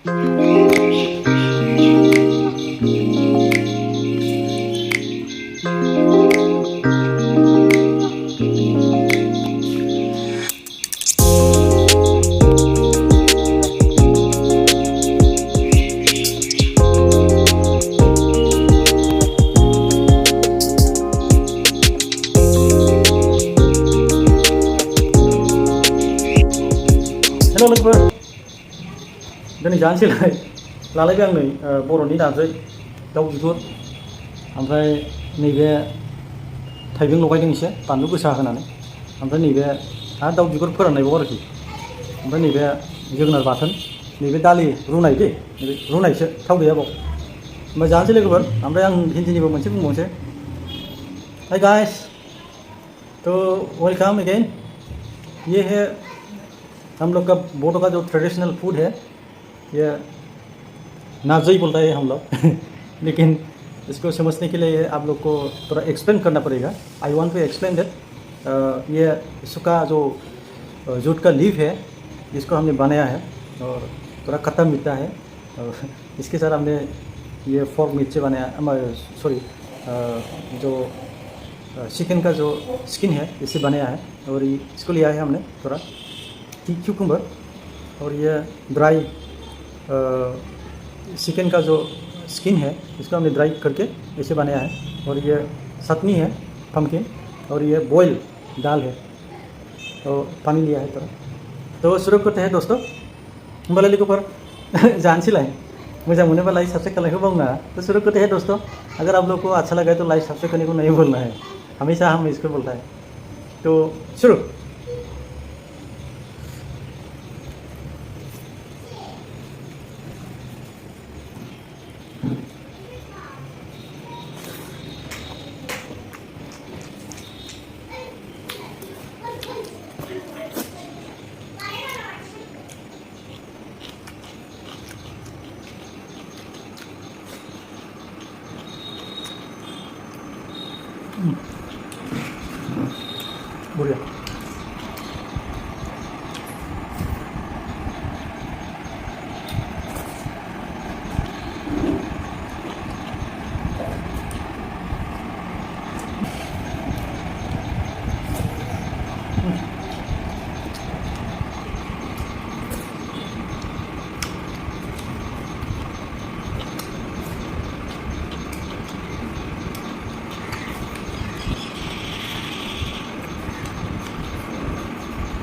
Hello' लोगोफोर दिनै जानोसैलाय लालायबाय आं नै बर'नि नारजि दाउ बिगुर ओमफ्राय नैबे थाइबें लगायदों एसे बानलु गोसा होनानै ओमफ्राय नैबे आरो दाउ बिगुर फोराननायबाव आरोखि ओमफ्राय नैबे जोगोनार बाथोन नैबे दालि रुनाय दै नैबे रुनायसो थाव गैया बाव ओमफ्राय जानोसै लोगोफोर ओमफ्राय आं हिन्दीनिबो मोनसे बुंबावनोसै हाय गाइस तो वेलकम अगेन ये है हम लोग का बोडो का जो ट्रेडिशनल फूड है ये नार्जी बोलता है हम लोग लेकिन इसको समझने के लिए आप लोग को थोड़ा एक्सप्लेन करना पड़ेगा। I want to explain that ये इसका जो जूट का लीफ है इसको हमने बनाया है और थोड़ा खट्टा मीठा है और इसके साथ हमने ये फोर्क मिर्ची बनाया सॉरी जो चिकन का जो स्किन है इससे बनाया है और इसको लिया है हमने थोड़ा क्यूकम्बर और ये ड्राई चिकन का जो स्किन है इसको हमने ड्राई करके ऐसे बनाया है और ये चटनी है पम्पकिन और ये बॉयल दाल है तो पानी लिया है थोड़ा। तो शुरू करते हैं दोस्तों होमबालाय लोगोफोर जानोसैलाय मोजां मोनोबा लाइक सब्सक्राइब करने बावना। तो शुरू करते हैं दोस्तों। अगर आप लोग को अच्छा लगा तो लाइक सब्सक्राइब करने को नहीं भूलना है, हमेशा हम इसको बोलता है। तो शुरू। बढ़िया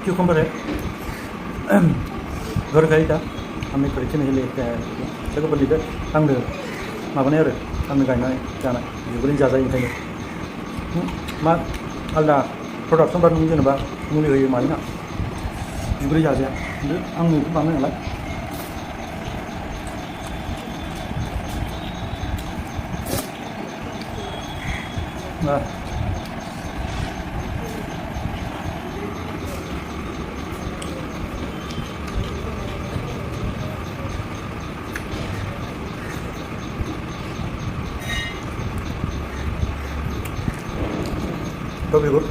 क्यूकम्बर है घर गई था हमें खरीदने नहीं लेते हैं लोगों पर लिखा आंनो माबानाय आरो आंनो गायनाय जानाय बिगुरैनो जाजायो ओंखायनो मा आलदा प्रडाक्सन बा नों जेनेबा मुलि होयो मानोना बिगुरै जाजाया खिन्थु आं बेखौ बानाय नालाय तो बिगुर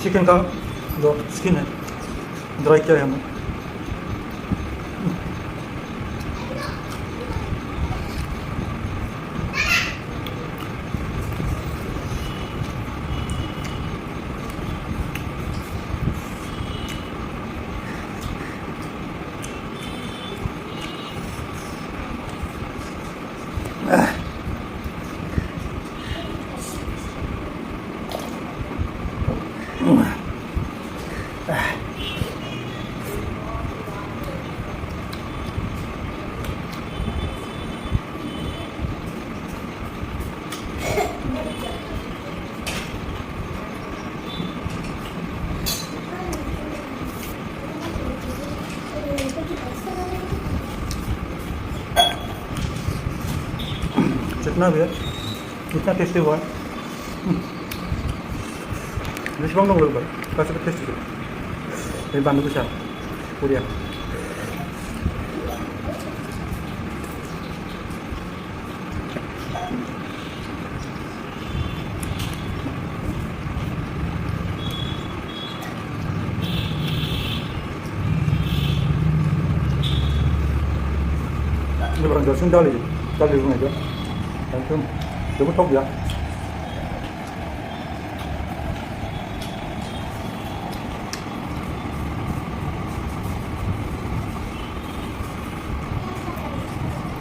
चिकन का जो स्किन है ड्राई किया है हमने। जितना भी है इतना टेस्टी हुआ है बेसेबां दं लोगोफोर गासिबो टेस्टी बे बानलु गोसा बरिया। 이거랑 저 승달리 중에죠. 좀 너무 톡이야.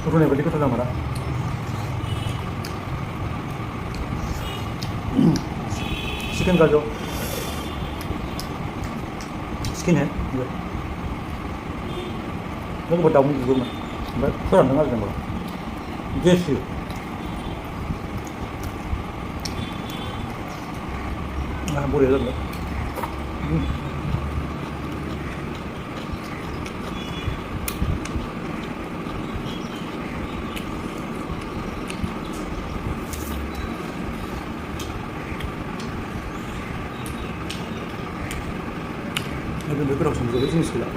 우선에 그 리코타 담아라. 치킨 가죠. 치킨해. 이거. 너도 뭐 나오는 이거만. 술안 넣어가지고 된 거야. 제시. 아, 뭘 해야 된다. 이거 몇 그릇 정도 해주겠습니다.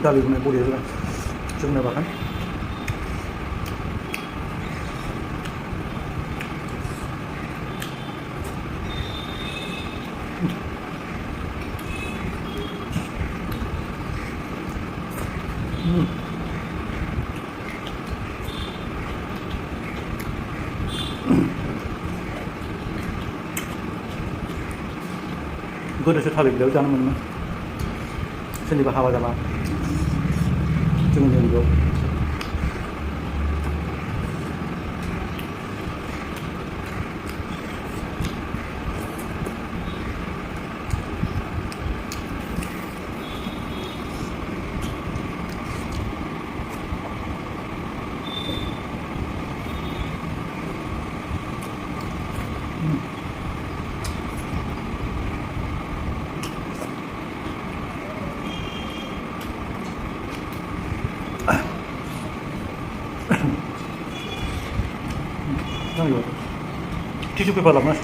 Kita lihat naik boleh lah, cuma nak makan. Gue udah sudah habis, jangan mana. Sini bahawa dalam. Cuma yang itu. 이거 티슈페이퍼 남았어.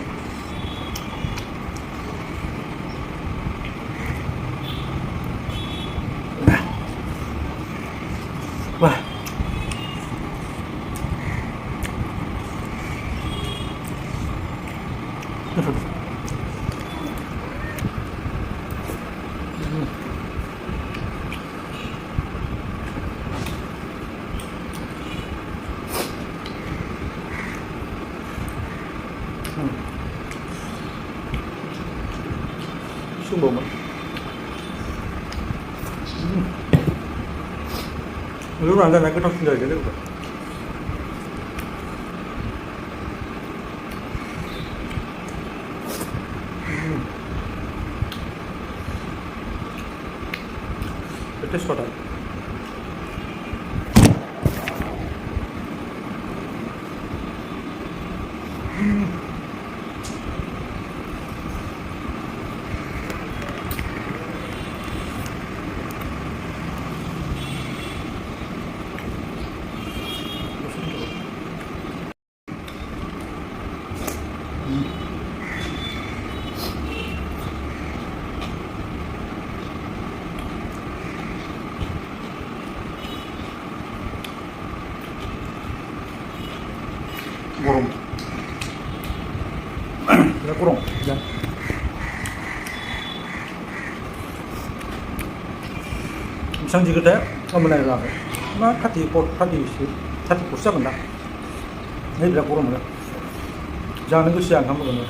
와. 쑥 먹으면 이거는 안 가면 끝없이 넣어야 돼. 테스트하다. Kurung. Kita kurung, ya. Sang jika dah, kamu naik lagi. Mak hati pusat benda. Ini bila kurung benda. Jangan itu siang kamu benda.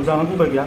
Jangan aku bagi ya.